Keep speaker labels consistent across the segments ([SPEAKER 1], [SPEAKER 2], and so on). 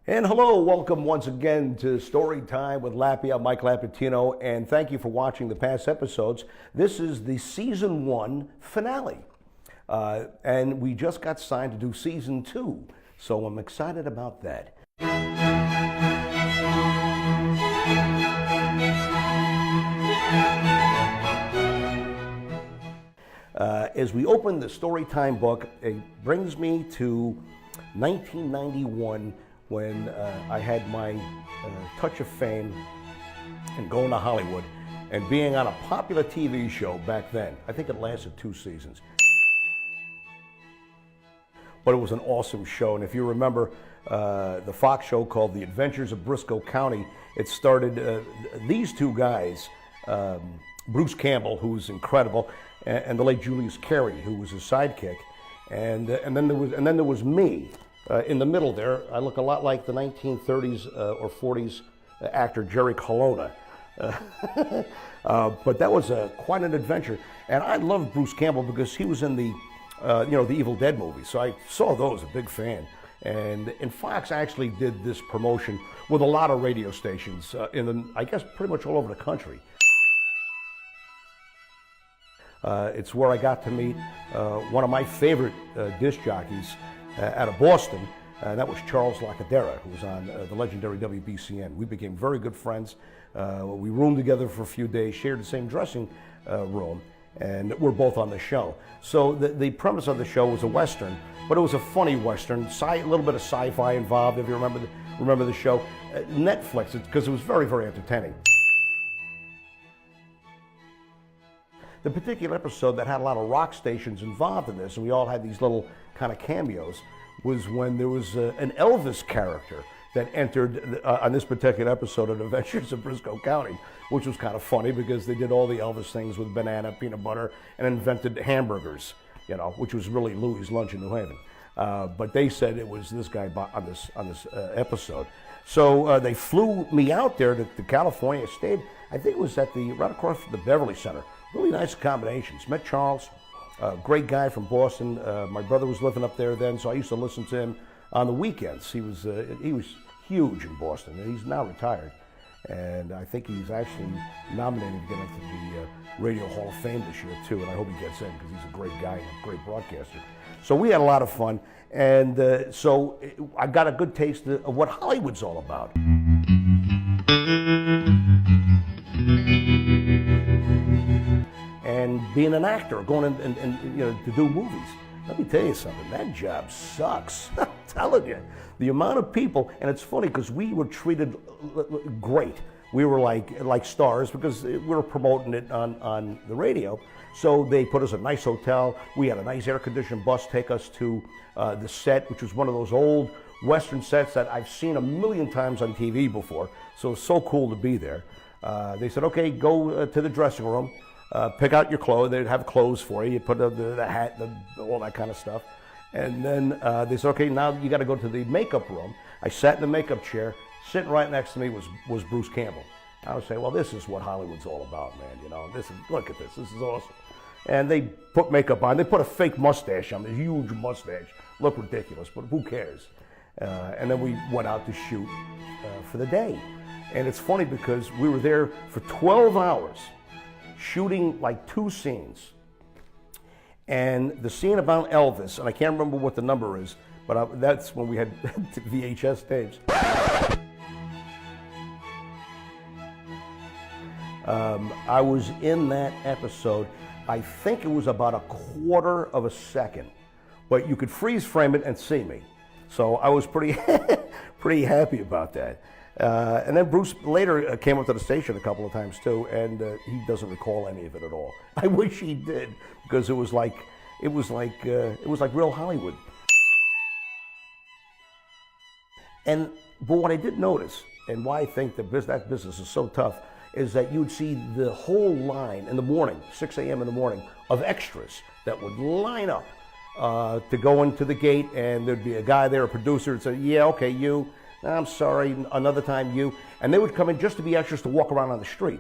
[SPEAKER 1] And hello, welcome once again to Storytime with Lappy. I'm Mike Lapatino, and thank you for watching the past episodes. This is the Season 1 finale, and we just got signed to do Season 2, so I'm excited about that. As we open the Storytime book, it brings me to 1991, when I had my touch of fame and going to Hollywood and being on a popular TV show back then. I think it lasted 2 seasons. But it was an awesome show, and if you remember the Fox show called The Adventures of Briscoe County, it started these two guys, Bruce Campbell, who was incredible, and the late Julius Carey, who was his sidekick, and then there was me. In the middle there, I look a lot like the 1930s or 40s actor Jerry Colonna. But that was quite an adventure. And I loved Bruce Campbell because he was in the Evil Dead movies. So I saw those, a big fan. And Fox actually did this promotion with a lot of radio stations I guess pretty much all over the country. It's where I got to meet one of my favorite disc jockeys out of Boston, that was Charles Lacadera, who was on the legendary WBCN. We became very good friends. We roomed together for a few days, shared the same dressing room, and we're both on the show. So the premise of the show was a Western, but it was a funny Western, a little bit of sci-fi involved, if you remember the show. Netflix, because it was very, very entertaining. The particular episode that had a lot of rock stations involved in this, and we all had these little kind of cameos, was when there was an Elvis character that entered on this particular episode of Adventures of Briscoe County, which was kind of funny because they did all the Elvis things with banana, peanut butter, and invented hamburgers, which was really Louis' lunch in New Haven. But they said it was this guy on this episode. So they flew me out there to California. Stayed, I think it was right across from the Beverly Center. Really nice accommodations. Met Charles, great guy from Boston. My brother was living up there then, so I used to listen to him on the weekends. He was huge in Boston, and he's now retired. And I think he's actually nominated to get into the Radio Hall of Fame this year too, and I hope he gets in because he's a great guy and a great broadcaster. So we had a lot of fun, and so I got a good taste of what Hollywood's all about. And being an actor, going and to do movies. Let me tell you something, that job sucks. I'm telling you. The amount of people, and it's funny because we were treated great. We were like stars because we were promoting it on the radio. So they put us in a nice hotel. We had a nice air-conditioned bus take us to the set, which was one of those old Western sets that I've seen a million times on TV before. So it's so cool to be there. They said, okay, go to the dressing room. Pick out your clothes. They'd have clothes for you. You put the hat, all that kind of stuff. And then they said, okay, now you got to go to the makeup room. I sat in the makeup chair. Sitting right next to me was Bruce Campbell. I would say, well, this is what Hollywood's all about, man. Look at this. This is awesome. And they put makeup on. They put a fake mustache on, a huge mustache. Looked ridiculous, but who cares? And then we went out to shoot for the day. And it's funny because we were there for 12 hours. Shooting like 2 scenes. And the scene about Elvis, and I can't remember what the number is, but that's when we had VHS tapes. I was in that episode, I think it was about a quarter of a second, but you could freeze frame it and see me. So I was pretty happy about that. And then Bruce later came up to the station a couple of times too, and he doesn't recall any of it at all. I wish he did, because it was like real Hollywood. But what I did notice, and why I think that business is so tough, is that you'd see the whole line in the morning, 6 a.m. in the morning, of extras that would line up to go into the gate, and there'd be a guy there, a producer, and say, yeah, okay, you. I'm sorry, another time you. And they would come in just to be extras to walk around on the street.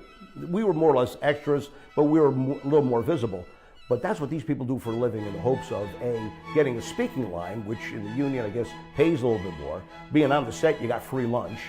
[SPEAKER 1] We were more or less extras, but we were a little more visible. But that's what these people do for a living in the hopes of, A, getting a speaking line, which in the union, I guess, pays a little bit more. Being on the set, you got free lunch.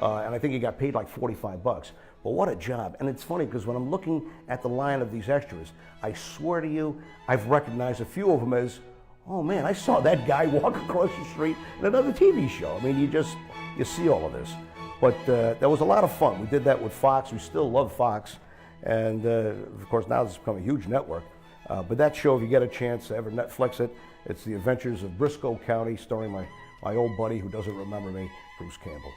[SPEAKER 1] And I think you got paid like 45 bucks. But what a job. And it's funny because when I'm looking at the line of these extras, I swear to you, I've recognized a few of them as, oh man, I saw that guy walk across the street in another TV show. I mean, you see all of this. But that was a lot of fun. We did that with Fox. We still love Fox. And of course, now it's become a huge network. But that show, if you get a chance to ever Netflix it, it's The Adventures of Briscoe County, starring my old buddy who doesn't remember me, Bruce Campbell.